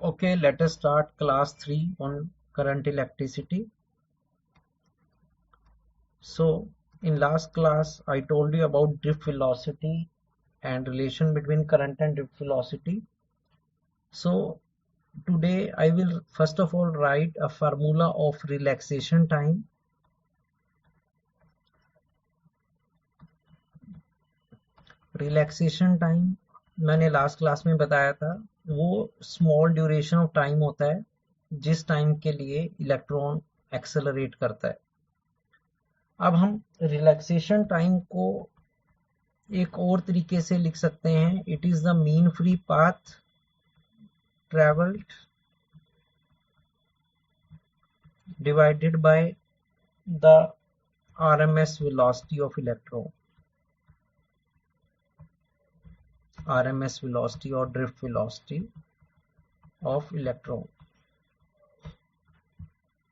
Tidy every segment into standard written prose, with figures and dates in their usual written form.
Okay, let us start class 3 on current electricity. So, in last class, I told you about drift velocity and relation between current and drift velocity. So, today I will first of all write a formula of relaxation time. Relaxation time मैंने last class में बताया था, वो small duration of time होता है जिस time के लिए इलेक्ट्रॉन एक्सेलरेट करता है। अब हम रिलैक्सेशन टाइम को एक और तरीके से लिख सकते हैं। It is the mean free path travelled divided by the RMS velocity of electron, RMS velocity और ड्रिफ्ट वेलोसिटी ऑफ इलेक्ट्रॉन।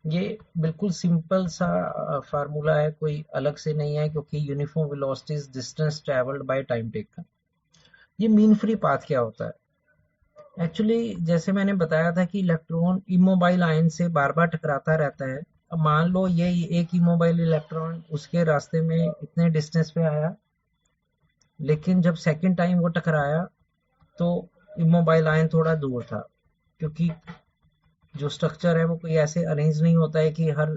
ये बिल्कुल सिंपल सा फार्मूला है, कोई अलग से नहीं है, क्योंकि uniform velocity is distance travelled by time taken. ये मीन फ्री पाथ क्या होता है? एक्चुअली जैसे मैंने बताया था कि इलेक्ट्रॉन इमोबाइल आयन से बार बार टकराता रहता है। अब मान लो ये एक इमोबाइल इलेक्ट्रॉन उसके रास्ते में इतने डिस्टेंस पे आया, लेकिन जब सेकंड टाइम वो टकराया तो इमोबाइल आयन थोड़ा दूर था, क्योंकि जो स्ट्रक्चर है वो कोई ऐसे अरेंज नहीं होता है कि हर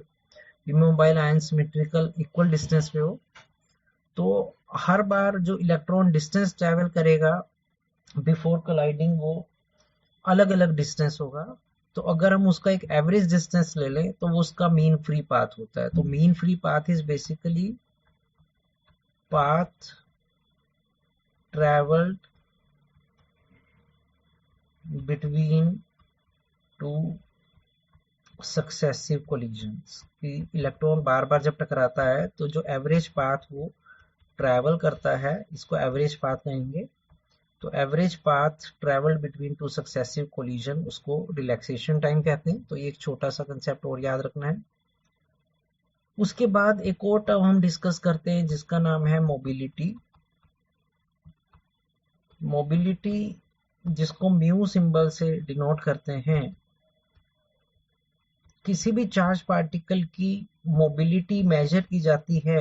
immobile ion symmetrical equal distance पे हो। तो हर बार जो इलेक्ट्रॉन डिस्टेंस ट्रेवल करेगा बिफोर कोलाइडिंग, वो अलग अलग डिस्टेंस होगा। तो अगर हम उसका एक एवरेज डिस्टेंस ले लें तो वो उसका मीन फ्री पाथ होता है। तो mean free path is basically path travelled between two successive collisions. कि इलेक्ट्रॉन बार बार जब टकराता है तो जो एवरेज पाथ वो ट्रेवल करता है, इसको एवरेज पाथ कहेंगे। तो average path travel between two successive collision, उसको रिलैक्सेशन टाइम कहते हैं। तो ये एक छोटा सा कंसेप्ट और याद रखना है। उसके बाद एक और टर्म हम डिस्कस करते हैं जिसका नाम है मोबिलिटी। मोबिलिटी जिसको म्यू सिंबल से डिनोट करते हैं। किसी भी चार्ज पार्टिकल की मोबिलिटी मेजर की जाती है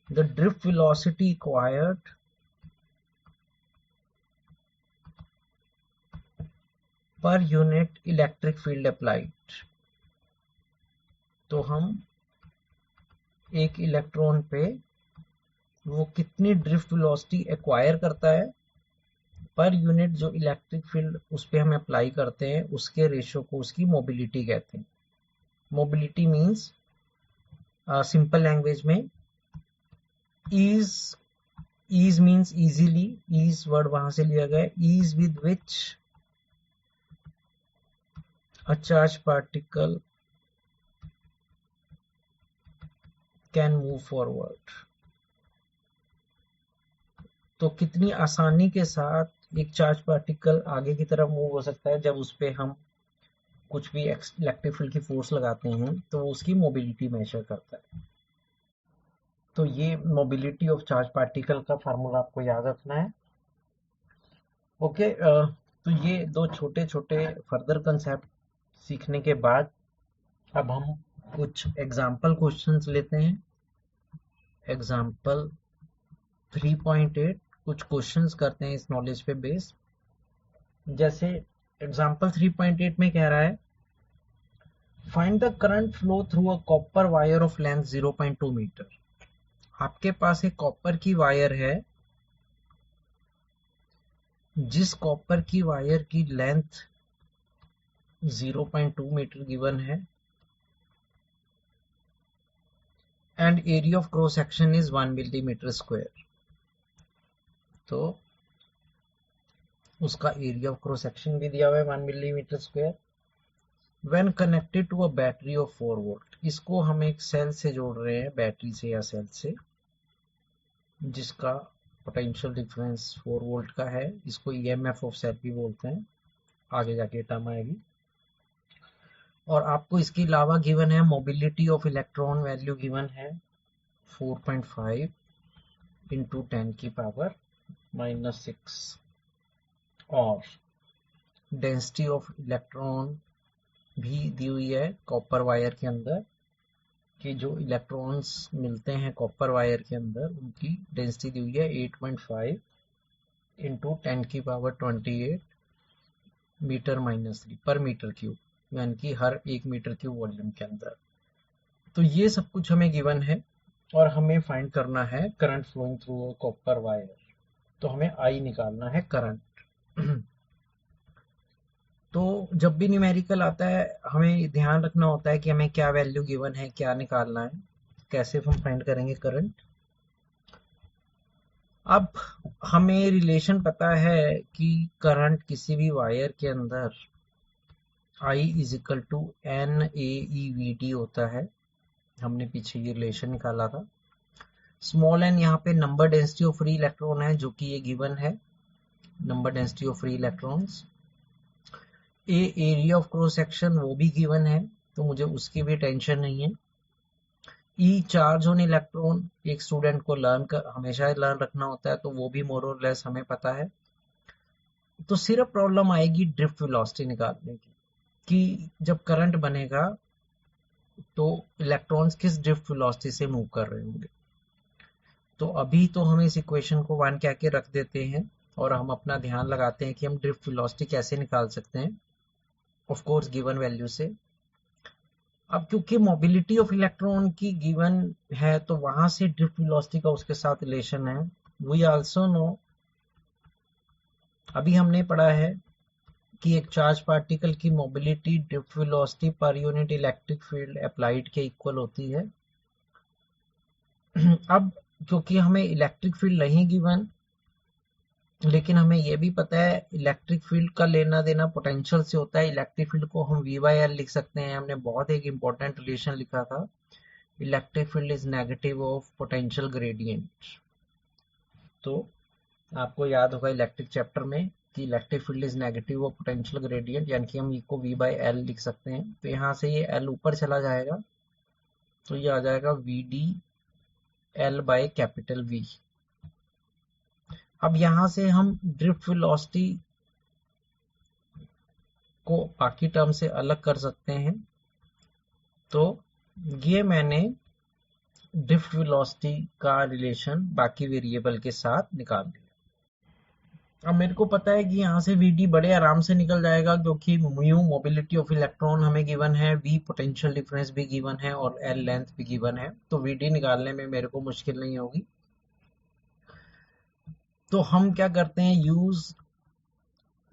the drift velocity required per unit electric field applied. तो हम एक इलेक्ट्रॉन पे वो कितनी ड्रिफ्ट वेलोसिटी एक्वायर करता है पर यूनिट जो इलेक्ट्रिक फील्ड उस पे हम अप्लाई करते हैं, उसके रेशो को उसकी मोबिलिटी कहते हैं। मोबिलिटी मीन्स सिंपल लैंग्वेज में ease, ease means easily, ease word वहां से लिया गया है। Ease with which a charge particle can move forward. तो कितनी आसानी के साथ एक चार्ज पार्टिकल आगे की तरफ मूव हो सकता है जब उस पे हम कुछ भी इलेक्ट्रिक फील्ड की फोर्स लगाते हैं, तो वो उसकी मोबिलिटी मेजर करता है। तो ये मोबिलिटी ऑफ चार्ज पार्टिकल का फार्मूला आपको याद रखना है। ओके, तो ये दो छोटे छोटे फर्दर कंसेप्ट सीखने के बाद अब हम कुछ एग्जाम्पल क्वेश्चंस लेते हैं। एग्जाम्पल 3.8 कुछ क्वेश्चंस करते हैं इस नॉलेज पे बेस। जैसे एग्जाम्पल 3.8 में कह रहा है find the current flow through a copper wire of length 0.2 metre. आपके पास एक कॉपर की वायर है, जिस कॉपर की वायर की लेंथ 0.2 मीटर गिवन है and area of cross section is 1 millimetre square. तो उसका एरिया ऑफ क्रॉस सेक्शन भी दिया हुआ है 1 millimetre square. When connected to a battery of 4 volt, इसको हम एक सेल से जोड़ रहे हैं, बैटरी से या सेल से, जिसका पोटेंशियल डिफरेंस 4 वोल्ट का है। इसको ईएमएफ ऑफ सेल भी बोलते हैं, आगे जाके टर्म आएगी। और आपको इसके अलावा गिवन है mobility of electron, value given है 4.5 इंटू 10 की पावर -6। और डेंसिटी ऑफ इलेक्ट्रॉन भी दी हुई है कॉपर वायर के अंदर, कि जो इलेक्ट्रॉन्स मिलते हैं कॉपर वायर के अंदर उनकी डेंसिटी दी हुई है 8.5 इंटू 10⁻28 मीटर माइनस 3 पर मीटर क्यूब, यानी कि हर 1 मीटर क्यूब वॉल्यूम के अंदर। तो ये सब कुछ हमें गिवन है और हमें फाइंड करना है current flowing through copper wire. तो हमें आई निकालना है करंट। तो जब भी न्यूमेरिकल आता है हमें ध्यान रखना होता है कि हमें क्या वैल्यू गिवन है, क्या निकालना है, कैसे हम फाइंड करेंगे करंट। अब हमें रिलेशन पता है कि करंट किसी भी वायर के अंदर I is equal to NaEVd होता है। हमने पीछे ये रिलेशन निकाला था। स्मॉल n यहाँ पे number density of free electron है, जो कि ये गिवन है, number density of free electrons. A area of cross section वो भी गिवन है, तो मुझे उसकी भी टेंशन नहीं है। ई चार्ज ऑन इलेक्ट्रॉन एक स्टूडेंट को हमेशा लर्न रखना होता है, तो वो भी मोर और लेस हमें पता है। तो सिर्फ प्रॉब्लम आएगी ड्रिफ्ट वेलोसिटी निकालने की, कि जब करंट बनेगा तो इलेक्ट्रॉन्स किस ड्रिफ्ट वेलोसिटी से मूव कर रहे होंगे। तो अभी तो हम इस इक्वेशन को 1 कह के रख देते हैं और हम अपना ध्यान लगाते हैं कि हम ड्रिफ्ट वेलोसिटी कैसे निकाल सकते हैं, ऑफ कोर्स गिवन वैल्यू से। अब क्योंकि मोबिलिटी ऑफ इलेक्ट्रॉन की गिवन है, तो वहां से ड्रिफ्ट वेलोसिटी का उसके साथ रिलेशन है। वी आल्सो नो, अभी हमने पढ़ा है कि एक चार्ज पार्टिकल की mobility drift velocity per unit electric field applied के इक्वल होती है। अब क्योंकि हमें इलेक्ट्रिक फील्ड नहीं गिवन, लेकिन हमें यह भी पता है इलेक्ट्रिक फील्ड का लेना देना पोटेंशियल से होता है। इलेक्ट्रिक फील्ड को हम V/L लिख सकते हैं। हमने बहुत एक इंपॉर्टेंट रिलेशन लिखा था, electric field is negative of potential gradient. तो आपको याद होगा इलेक्ट्रिक चैप्टर में कि electric field is negative of potential gradient, यानी कि हम इसको V/L लिख सकते हैं। तो यहाँ से ये L ऊपर चला जाएगा, तो ये आ जाएगा VdL/V। अब यहाँ से हम ड्रिफ्ट वेलोसिटी को बाकी टर्म से अलग कर सकते हैं। तो ये मैंने ड्रिफ्ट वेलोसिटी का रिलेशन बाकी वेरिएबल के साथ निकाल दिया। अब मेरे को पता है कि यहाँ से Vd बड़े आराम से निकल जाएगा, क्योंकि म्यू मोबिलिटी ऑफ इलेक्ट्रॉन हमें गिवन है, V पोटेंशियल डिफरेंस भी गिवन है और L लेंथ भी गिवन है। तो Vd निकालने में मेरे को मुश्किल नहीं होगी। तो हम क्या करते हैं, use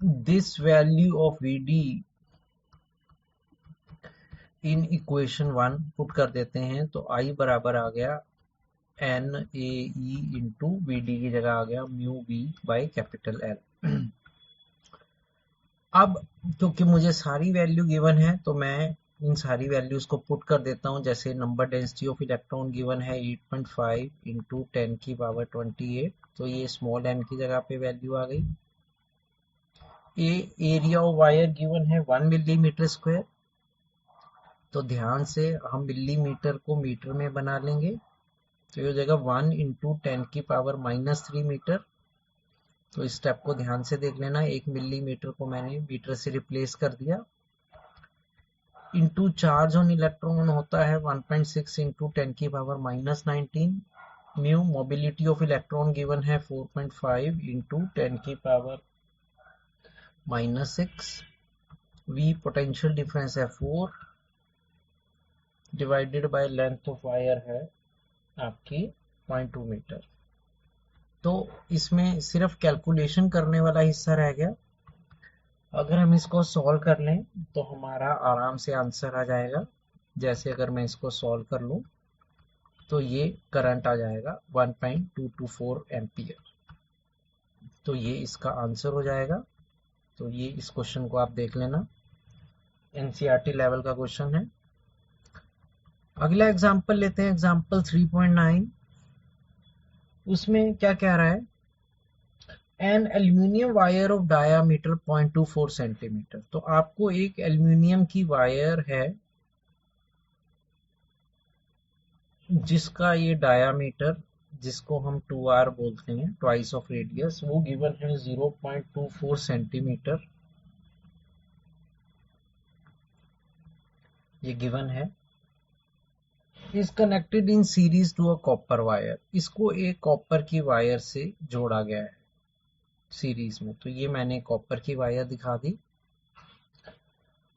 this value of Vd in equation 1 put कर देते हैं। तो I बराबर आ गया NaE इंटू Vd की जगह आ गया mu V by capital L। अब क्योंकि मुझे सारी वैल्यू गिवन है, तो मैं इन सारी वैल्यूज को पुट कर देता हूं। जैसे number density of electron given है 8.5 इंटू 10⁻28, तो ये स्मॉल n की जगह पे वैल्यू आ गई। एरिया ऑफ वायर गिवन है 1 मिलीमीटर स्क्वायर, तो ध्यान से हम मिलीमीटर को मीटर में बना लेंगे। तो ये हो जाएगा 1 इंटू 10⁻³ मीटर। तो इस स्टेप को ध्यान से देख लेना, 1 मिलीमीटर को मैंने मीटर से रिप्लेस कर दिया। इंटू चार्ज ऑन इलेक्ट्रॉन होता है 1.6 into 10⁻19। Mu mobility of electron given है 4.5 इंटू 10⁻6। V पोटेंशियल डिफरेंस है 4 divided by length of wire है आपकी 0.2 मीटर। तो इसमें सिर्फ कैलकुलेशन करने वाला हिस्सा रह गया। अगर हम इसको सॉल्व कर लें तो हमारा आराम से आंसर आ जाएगा। जैसे अगर मैं इसको सॉल्व कर लूं तो ये करंट आ जाएगा 1.224 एम्पियर। तो ये इसका आंसर हो जाएगा। तो ये इस क्वेश्चन को आप देख लेना, एनसीईआरटी लेवल का क्वेश्चन है। अगला एग्जांपल लेते हैं, एग्जांपल 3.9। उसमें क्या कह रहा है, an aluminium wire of diameter 0.24 centimetre. तो आपको एक एल्यूमिनियम की वायर है जिसका ये डायामीटर, जिसको हम 2r बोलते हैं, ट्वाइस ऑफ रेडियस, वो गिवन है 0.24 सेंटीमीटर। ये गिवन है। Is connected in series to a copper wire, इसको एक कॉपर की वायर से जोड़ा गया है सीरीज में। तो ये मैंने कॉपर की वायर दिखा दी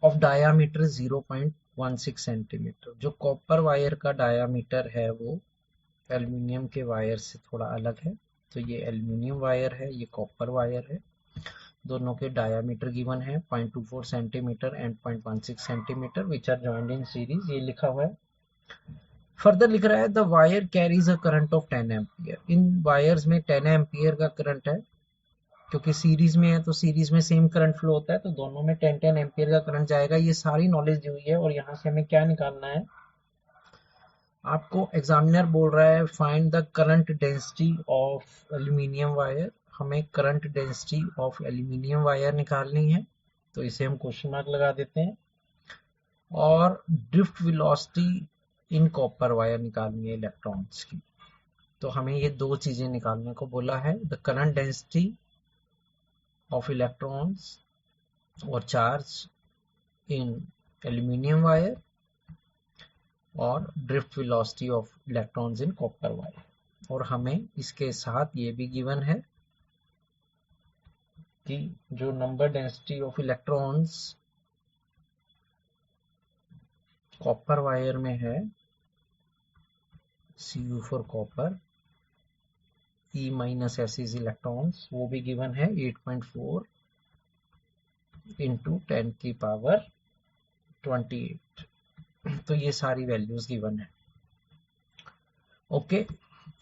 ऑफ डायामीटर 0.16 सेंटीमीटर। जो कॉपर वायर का डायामीटर है वो एल्यूमिनियम के वायर से थोड़ा अलग है। तो ये एल्यूमिनियम वायर है, ये कॉपर वायर है। दोनों के डायामीटर गिवन है 0.24 centimetre and 0.16 centimetre which are joined in series, ये लिखा हुआ है। फर्दर लिख रहा है the wire carries a current of 10 ampere. इन वायर्स में 10 एम्पियर का करंट है, क्योंकि सीरीज में है तो सीरीज में सेम करंट फ्लो होता है, तो दोनों में 10 एम्पियर का करंट जाएगा। ये सारी नॉलेज दी हुई है और यहाँ से हमें क्या निकालना है, आपको एग्जामिनर बोल रहा है find the current density of aluminium wire. हमें current density of aluminium wire निकालनी है, तो इसे हम क्वेश्चन मार्क लगा देते हैं। और drift velocity in copper wire निकालनी है इलेक्ट्रॉन्स की। तो हमें ये दो चीजें निकालने को बोला है, the current density of electrons और चार्ज इन एल्यूमिनियम वायर और drift velocity of electrons in copper wire. और हमें इसके साथ ये भी गिवन है कि जो number density of electrons copper wire में है Cu for copper, E minus S is electrons, वो भी गिवन है 8.4 इंटू 10 की पावर 28। तो ये सारी वैल्यूज गिवन है। ओके,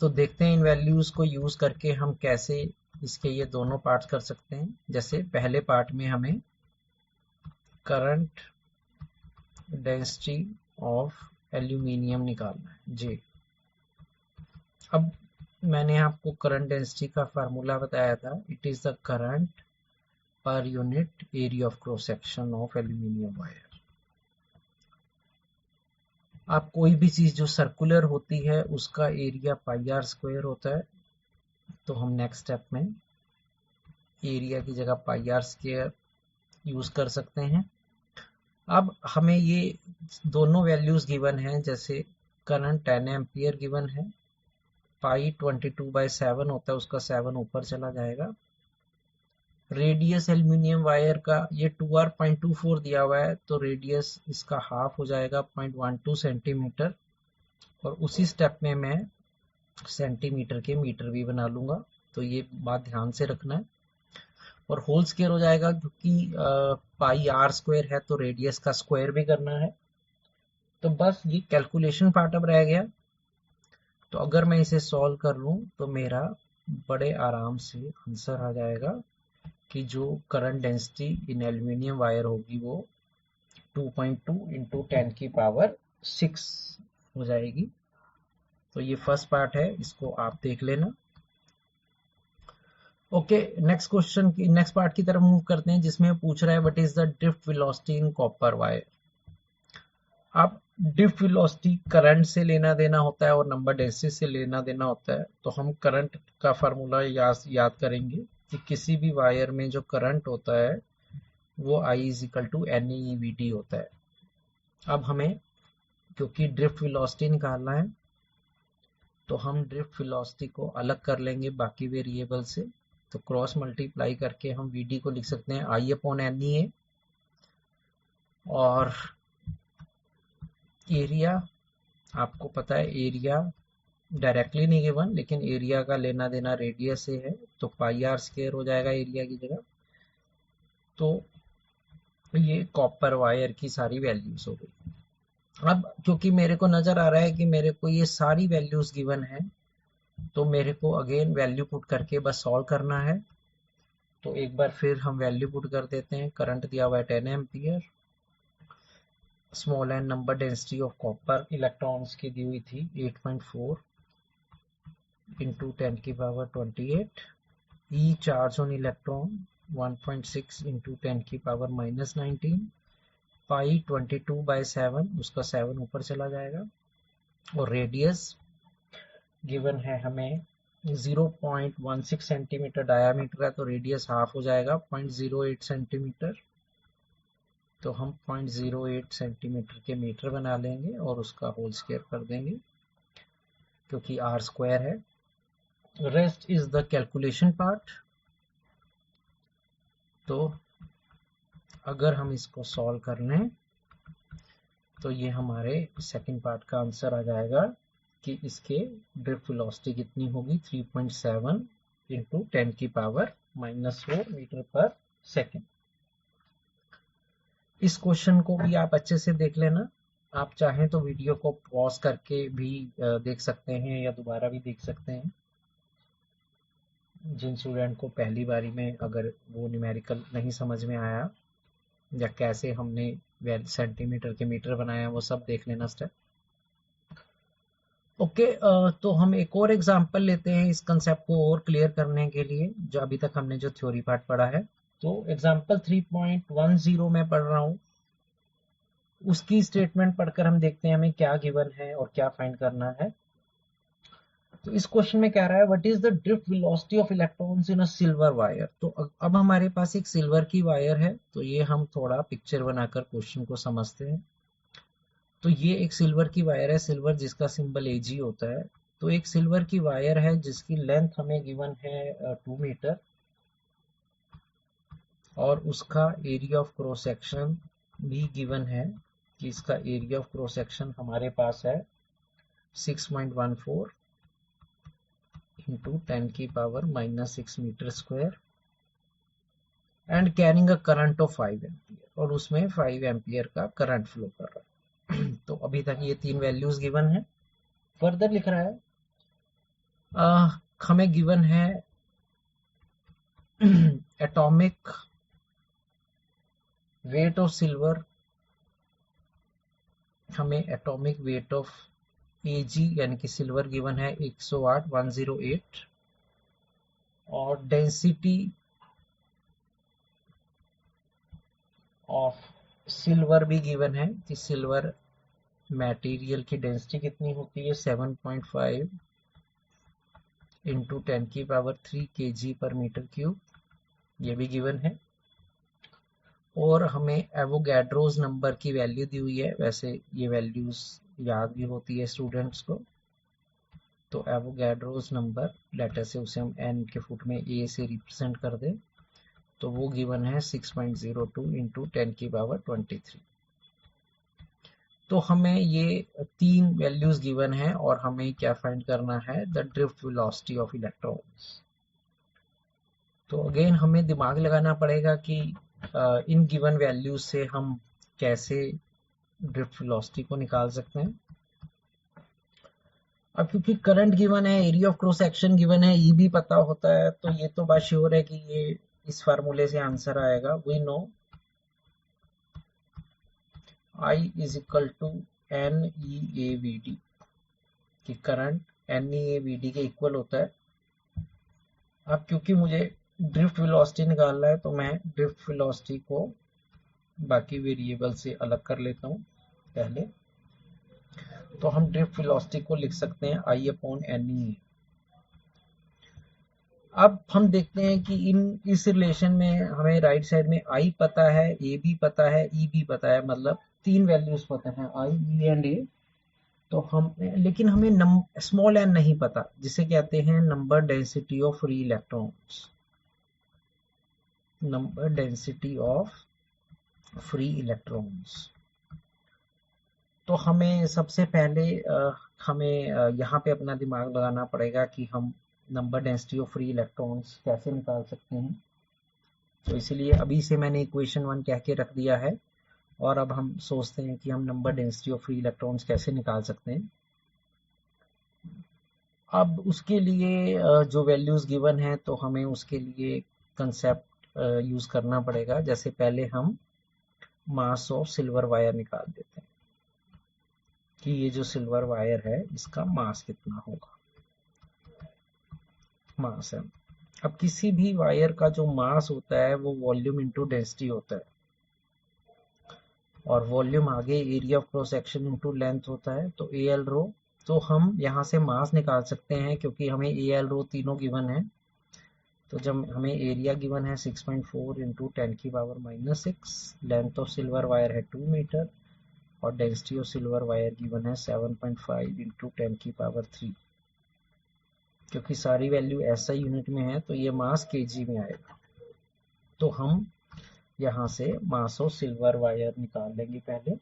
तो देखते हैं इन वैल्यूज को यूज करके हम कैसे इसके ये दोनों पार्ट्स कर सकते हैं। जैसे पहले पार्ट में हमें करंट डेंसिटी ऑफ एल्यूमिनियम निकालना है जी। अब मैंने आपको करंट डेंसिटी का फार्मूला बताया था, it is the current per unit area of cross section of aluminium wire. आप कोई भी चीज जो सर्कुलर होती है उसका एरिया पाई आर स्क्वायर होता है, तो हम नेक्स्ट स्टेप में एरिया की जगह पाई आर स्क्वायर यूज कर सकते हैं। अब हमें ये दोनों वैल्यूज गिवन हैं, जैसे करंट 10 एम्पियर गिवन है, पाई 22/7 होता है, उसका 7 ऊपर चला जाएगा। रेडियस एल्यूमिनियम वायर का ये 2r.24 दिया हुआ है, तो रेडियस इसका हाफ हो जाएगा 0.12 सेंटीमीटर। और उसी स्टेप में मैं सेंटीमीटर के मीटर भी बना लूंगा, तो ये बात ध्यान से रखना है। और होल स्क्वायर हो जाएगा, क्योंकि पाई आर स्क्वायर है तो रेडियस का स्क्वायर भी करना है। तो बस ये कैलकुलेशन पार्ट अब रह गया। तो अगर मैं इसे सॉल्व कर लूं तो मेरा बड़े आराम से आंसर आ जाएगा कि जो current density in aluminium wire होगी वो 2.2 इंटू 10 की पावर 6 हो जाएगी। तो ये फर्स्ट पार्ट है, इसको आप देख लेना। ओके, नेक्स्ट क्वेश्चन की नेक्स्ट पार्ट की तरफ मूव करते हैं, जिसमें पूछ रहा है what is the drift velocity in copper wire. अब ड्रिफ्ट वेलोसिटी करंट से लेना देना होता है और नंबर डेंसिटी से लेना देना होता है। तो हम करंट का फार्मूला याद करेंगे कि किसी भी वायर में जो करंट होता है वो I is equal to NEVT होता है। अब हमें क्योंकि ड्रिफ्ट वेलोसिटी निकालना है, तो हम ड्रिफ्ट वेलोसिटी को अलग कर लेंगे बाकी वेरिएबल से। तो क्रॉस मल्टीप्लाई करके हम VD को लिख सकते हैं I/NEA। और एरिया, आपको पता है एरिया डायरेक्टली नहीं गिवन, लेकिन एरिया का लेना देना रेडियस से है, तो पाई आर स्क्वायर हो जाएगा एरिया की जगह। तो ये कॉपर वायर की सारी वैल्यूज हो गई। अब क्योंकि मेरे को नजर आ रहा है कि मेरे को ये सारी वैल्यूज गिवन है, तो मेरे को अगेन वैल्यू पुट करके बस सॉल्व करना है। तो एक बार फिर हम वैल्यू पुट कर देते हैं। करंट दिया हुआ है 10 ampere, small an number density of copper electrons की दी हुई थी 8.4 इंटू 10 की power 28। E charge on electron 1.6 into 10 की पावर -19। पाई 22/7, उसका 7 ऊपर चला जाएगा। और रेडियस गिवन है हमें 0.16 सेंटीमीटर डायामीटर है, तो रेडियस हाफ हो जाएगा 0.08 सेंटीमीटर। तो हम 0.08 सेंटीमीटर के मीटर बना लेंगे और उसका होल स्क्वायर कर देंगे क्योंकि r स्क्वायर है। Rest is the calculation part. तो अगर हम इसको सॉल्व कर लें तो ये हमारे सेकंड पार्ट का आंसर आ जाएगा कि इसके ड्रिफ्ट वेलोसिटी कितनी होगी 3.7 इंटू 10 की पावर -4 मीटर पर सेकेंड। इस क्वेश्चन को भी आप अच्छे से देख लेना। आप चाहें तो वीडियो को पॉज करके भी देख सकते हैं या दोबारा भी देख सकते हैं। जिन स्टूडेंट को पहली बारी में अगर वो न्यूमेरिकल नहीं समझ में आया या कैसे हमने सेंटीमीटर के मीटर बनाया वो सब देख लेना स्टेप। ओके, तो हम एक और एग्जांपल लेते हैं इस कंसेप्ट को और क्लियर करने के लिए जो अभी तक हमने जो थ्योरी पार्ट पढ़ा है। तो एग्जांपल 3.10 मैं पढ़ रहा हूँ, उसकी स्टेटमेंट पढ़कर हम देखते हैं हमें क्या गिवन है और क्या फाइंड करना है। तो इस क्वेश्चन में क्या रहा है, what is the drift velocity of electrons in a silver wire. तो अब हमारे पास एक सिल्वर की वायर है, तो ये हम थोड़ा पिक्चर बनाकर क्वेश्चन को समझते हैं। तो ये एक सिल्वर की वायर है, सिल्वर जिसका सिंबल Ag होता है। तो एक सिल्वर की वायर है जिसकी लेंथ हमें गिवन है 2 मीटर और उसका एरिया ऑफ क्रॉस सेक्शन भी गिवन है कि इसका एरिया ऑफ क्रॉस सेक्शन हमारे पास है 6.14 इंटू 10 की power -6 metre square and carrying a current of 5 ampere, और उसमें 5 एम्पियर का करंट फ्लो कर रहा है। तो अभी तक ये तीन वैल्यूज गिवन है। फर्दर लिख रहा है हमें गिवन है एटॉमिक वेट ऑफ सिल्वर, हमें एटॉमिक वेट ऑफ Ag यानी कि सिल्वर गिवन है 108 और डेंसिटी ऑफ सिल्वर भी गिवन है कि सिल्वर मटेरियल की डेंसिटी कितनी होती है 7.5 इंटू 10 की पावर 3 kg पर मीटर क्यूब, ये भी गिवन है। और हमें एवोगैड्रोस नंबर की वैल्यू दी हुई है, वैसे ये वैल्यूज याद भी होती है स्टूडेंट्स को। तो एवोगैड्रोस नंबर लेटर से उसे हम n के फुट में a से रिप्रेजेंट कर दें, तो वो गिवन है 6.02 इंटू 10 की पावर 23। तो हमें ये तीन वैल्यूज गिवन है और हमें क्या फाइंड करना है, the drift velocity of electrons. तो अगेन हमें दिमाग लगाना पड़ेगा कि इन गिवन वैल्यूज से हम कैसे ड्रिफ्ट वेलोसिटी को निकाल सकते हैं। अब क्योंकि करंट गिवन है, area of cross section given है, ई भी पता होता है, तो ये तो बात श्योर है कि ये इस फार्मूले से आंसर आएगा। We know I is equal to NeAVD कि करंट NeAVD के इक्वल होता है। अब क्योंकि मुझे ड्रिफ्ट वेलोसिटी निकालना है तो मैं ड्रिफ्ट वेलोसिटी को बाकी वेरिएबल से अलग कर लेता हूँ पहले। तो हम ड्रिफ्ट वेलोसिटी को लिख सकते हैं I/NE। अब हम देखते हैं कि इस रिलेशन में हमें राइट साइड में I पता है, A भी पता है, E भी पता है, मतलब तीन वैल्यूज पता है I, E एंड A। तो हम लेकिन हमें स्मॉल n नहीं पता, जिसे कहते हैं number density of free electrons. Number density of free electrons. तो हमें सबसे पहले हमें यहाँ पे अपना दिमाग लगाना पड़ेगा कि हम number density of free electrons कैसे निकाल सकते हैं। तो इसलिए अभी से मैंने इक्वेशन 1 कह के रख दिया है और अब हम सोचते हैं कि हम number density of free electrons कैसे निकाल सकते हैं। अब उसके लिए जो वैल्यूज गिवन है तो हमें उसके लिए कंसेप्ट यूज करना पड़ेगा। जैसे पहले हम मास ऑफ सिल्वर वायर निकाल देते हैं कि ये जो सिल्वर वायर है इसका मास कितना होगा, मास है। अब किसी भी वायर का जो मास होता है वो वॉल्यूम इनटू डेंसिटी होता है, और वॉल्यूम आगे area of cross section into length होता है, तो AL रो। तो हम यहाँ से मास निकाल सकते हैं क्योंकि हमें AL रो तीनों गिवन है। तो जब हमें एरिया गिवन है 6.4 into 10⁻⁻6, length of silver wire है 2 मीटर और density of silver wire given है 7.5 इंटू 10⁻3। क्योंकि सारी वैल्यू एसआई यूनिट में है तो ये मास केजी में आएगा। तो हम यहाँ से मास ऑफ सिल्वर वायर निकाल लेंगे पहले,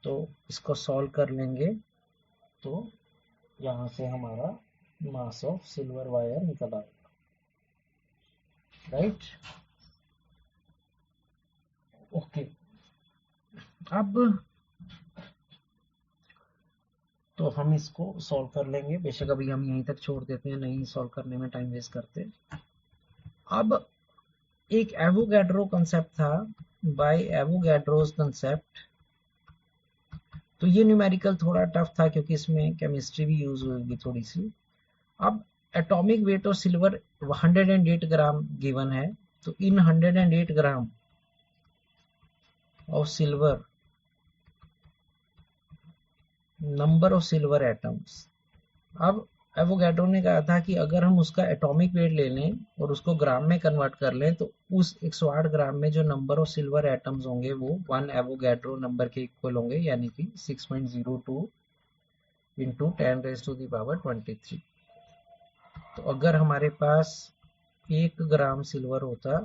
तो इसको सॉल्व कर लेंगे तो यहाँ से हमारा मास ऑफ सिल्वर वायर निकल आएगा, राइट। ओके, अब तो हम इसको सॉल्व कर लेंगे। बेशक अभी हम यहीं तक छोड़ देते हैं, नहीं सॉल्व करने में टाइम वेस्ट करते। अब एक एवोगैड्रो कंसेप्ट था, बाय एवोगैड्रोस कंसेप्ट। तो ये न्यूमेरिकल थोड़ा टफ था क्योंकि इसमें केमिस्ट्री भी यूज होगी थोड़ी सी। अब atomic weight of silver 108 gram given है, तो इन 108 gram of silver number of silver atoms. अब एवोगैड्रो ने कहा था कि अगर हम उसका एटॉमिक वेट ले लें और उसको ग्राम में कन्वर्ट कर लें तो उस 108 ग्राम में जो नंबर ऑफ सिल्वर एटम्स होंगे वो 1 एवोगैड्रो नंबर के इक्वल होंगे, यानी कि 6.02 इंटू 10⁻23। तो अगर हमारे पास 1 ग्राम सिल्वर होता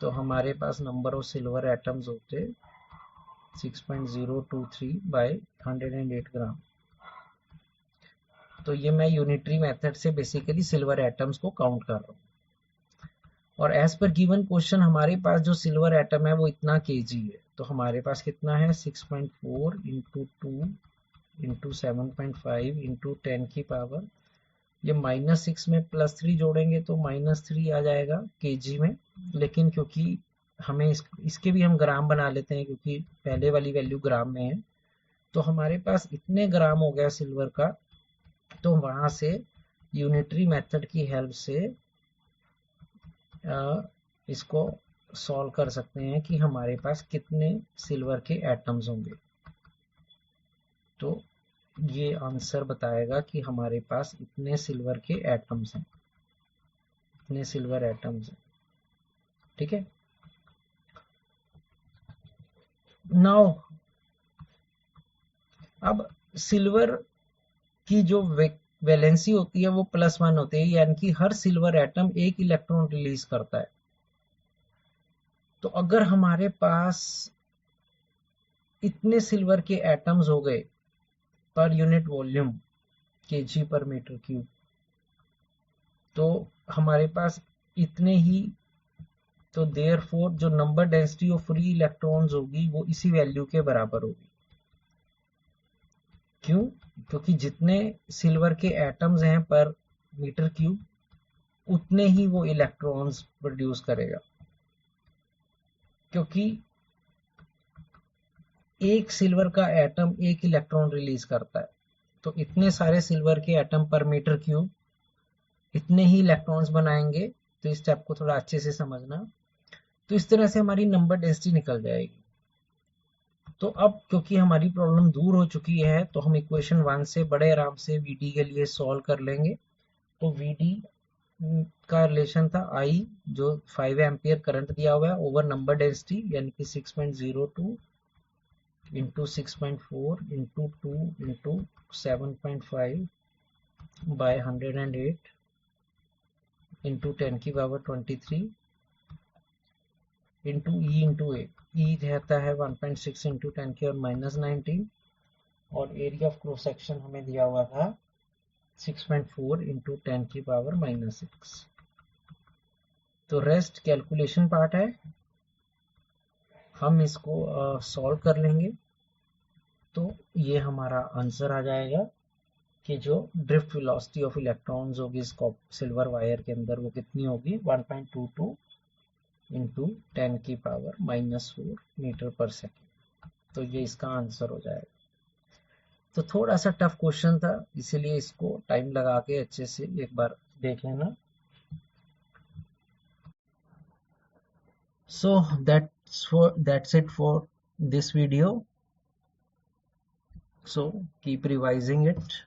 तो हमारे पास नंबर ऑफ सिल्वर एटम्स होते 6.023 बाय 108 ग्राम। तो ये मैं यूनिटरी मेथड से बेसिकली सिल्वर एटम्स को काउंट कर रहा हूँ। और एज पर गिवन क्वेश्चन हमारे पास जो सिल्वर एटम है वो इतना केजी है, तो हमारे पास कितना है 6.4 इंटू 2 इंटू 7.5 इंटू 10 की पावर, ये -6 में +3 जोड़ेंगे तो -3 आ जाएगा केजी में। लेकिन क्योंकि हमें इसके भी हम ग्राम बना लेते हैं क्योंकि पहले वाली वैल्यू ग्राम में है, तो हमारे पास इतने ग्राम हो गया सिल्वर का। तो वहां से यूनिटरी मेथड की हेल्प से इसको सॉल्व कर सकते हैं कि हमारे पास कितने सिल्वर के एटम्स होंगे। तो ये आंसर बताएगा कि हमारे पास इतने सिल्वर के एटम्स हैं, इतने सिल्वर एटम्स हैं, ठीक है। नाउ अब सिल्वर की जो वैलेंसी होती है वो +1 होती है, यानी कि हर सिल्वर एटम एक इलेक्ट्रॉन रिलीज करता है। तो अगर हमारे पास इतने सिल्वर के एटम्स हो गए पर यूनिट वॉल्यूम केजी पर मीटर क्यूब, तो हमारे पास इतने ही, तो देयरफॉर जो number density of free electrons होगी वो इसी वैल्यू के बराबर होगी। क्यों? क्योंकि जितने सिल्वर के एटम्स हैं पर मीटर क्यूब उतने ही वो इलेक्ट्रॉन्स प्रोड्यूस करेगा। क्योंकि एक सिल्वर का एटम एक इलेक्ट्रॉन रिलीज करता है, तो इतने सारे सिल्वर के एटम पर मीटर क्यूब इतने ही इलेक्ट्रॉन्स बनाएंगे। तो इस स्टेप को थोड़ा अच्छे से समझना। तो इस तरह से हमारी नंबर डेंसिटी निकल जाएगी। तो अब क्योंकि हमारी प्रॉब्लम दूर हो चुकी है तो हम इक्वेशन 1 से बड़े आराम से वीडी के लिए सॉल्व कर लेंगे। तो वीडी का रिलेशन था आई, जो 5 एम्पियर करंट दिया हुआ है, ओवर नंबर डेंसिटी यानी कि 6.02 into 6.4 into 2 into 7.5 by 108 into 10⁻23 into e into A. E रहता है 1.6 इंटू 10⁻⁻19 और एरिया ऑफ क्रॉस सेक्शन हमें दिया हुआ था 6.4 इंटू 10⁻⁻6। तो रेस्ट कैलकुलेशन पार्ट है, हम इसको सॉल्व कर लेंगे। तो ये हमारा आंसर आ जाएगा कि जो ड्रिफ्ट वेलोसिटी ऑफ इलेक्ट्रॉन्स होगी सिल्वर वायर के अंदर वो कितनी होगी 1.22 इंटू 10⁻⁻4 मीटर पर सेकेंड। तो ये इसका आंसर हो जाएगा। तो थोड़ा सा टफ क्वेश्चन था, इसीलिए इसको टाइम लगा के अच्छे से एक बार देख लेना। So that's it for this video. So keep revising it.